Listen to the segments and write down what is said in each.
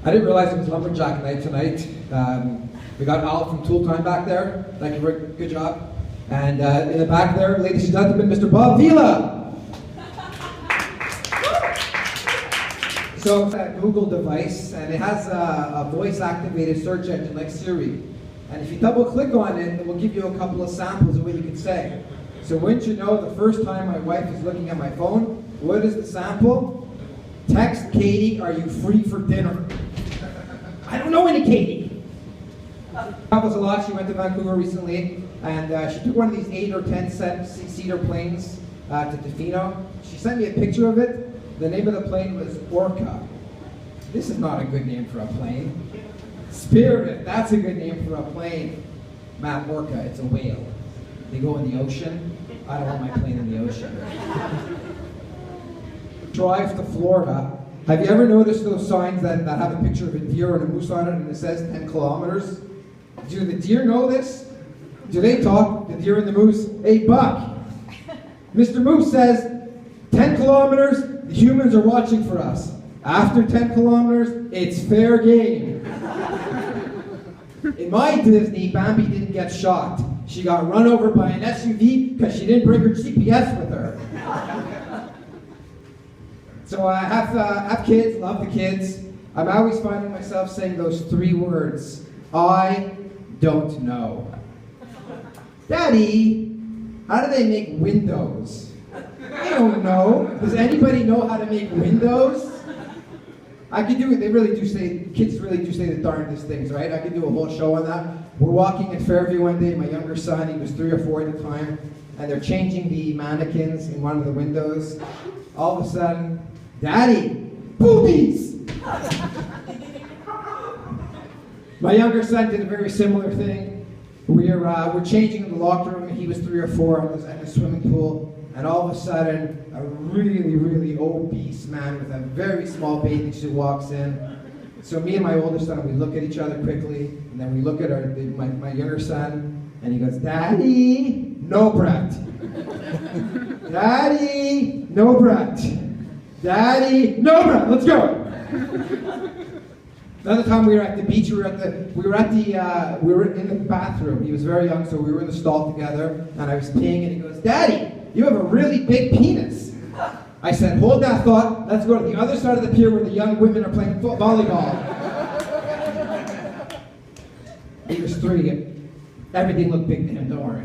I didn't realize it was lumberjack night tonight. We got Al from Tool Time back there. Thank you, Rick. Good job. And in the back there, ladies and gentlemen, Mr. Bob Vila. So it's a Google device, and it has a voice-activated search engine like Siri. And if you double-click on it, it will give you a couple of samples of what you can say. So wouldn't you know, the first time my wife is looking at my phone, what is the sample? Text Katie, are you free for dinner? I don't know any Katie. Travels a lot. She went to Vancouver recently, and she took one of these 8 or 10 seater planes to Tofino. She sent me a picture of it. The name of the plane was Orca. This is not a good name for a plane. Spirit, that's a good name for a plane. Matt, Orca, it's a whale. They go in the ocean. I don't want my plane in the ocean. Drive to Florida. Have you ever noticed those signs that have a picture of a deer and a moose on it and it says 10 kilometers? Do the deer know this? Do they talk, the deer and the moose? Hey, Buck, Mr. Moose says 10 kilometers, the humans are watching for us. After 10 kilometers, it's fair game. In my Disney, Bambi didn't get shot. She got run over by an SUV because she didn't bring her GPS with her. So I have kids, love the kids. I'm always finding myself saying those 3 words. I don't know. Daddy, how do they make windows? I don't know. Does anybody know how to make windows? I could do it. They really do say, kids really do say the darndest things, right? I could do a whole show on that. We're walking in Fairview one day, my younger son, he was 3 or 4 at the time, and they're changing the mannequins in one of the windows. All of a sudden, Daddy, boobies! My younger son did a very similar thing. We're changing in the locker room, and he was 3 or 4 at the swimming pool. And all of a sudden, a really, really obese man with a very small bathing suit walks in. So me and my older son, we look at each other quickly, and then we look at my younger son, and he goes, Daddy, no Brett. Daddy, no Brett. Daddy, no Brett, let's go. Another time we were at the beach, we were in the bathroom. He was very young, so we were in the stall together, and I was peeing, and he goes, Daddy, you have a really big penis. I said, hold that thought. Let's go to the other side of the pier where the young women are playing volleyball. He was 3. Everything looked big to him, don't worry.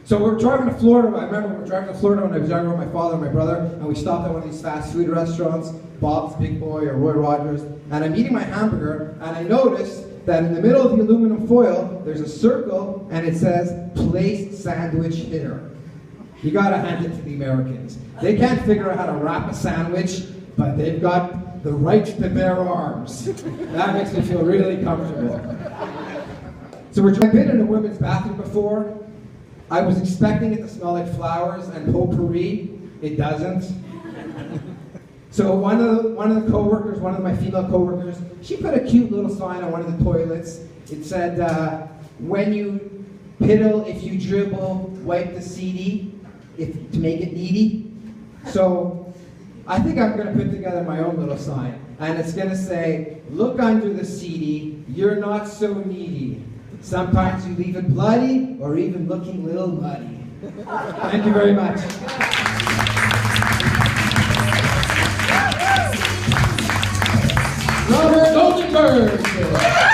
So we're driving to Florida. I remember we were driving to Florida when I was younger with my father and my brother, and we stopped at one of these fast food restaurants, Bob's Big Boy or Roy Rogers, and I'm eating my hamburger, and I noticed that in the middle of the aluminum foil, there's a circle, and it says, place sandwich here. You gotta hand it to the Americans. They can't figure out how to wrap a sandwich, but they've got the right to bear arms. That makes me feel really comfortable. So I've been in a women's bathroom before. I was expecting it to smell like flowers and potpourri. It doesn't. So one of the coworkers, one of my female coworkers, she put a cute little sign on one of the toilets. It said, when you piddle, if you dribble, wipe the CD, to make it needy. So I think I'm going to put together my own little sign. And it's going to say, look under the CD, you're not so needy. Sometimes you leave it bloody or even looking a little muddy. Thank you very much. Robert Goldenberg.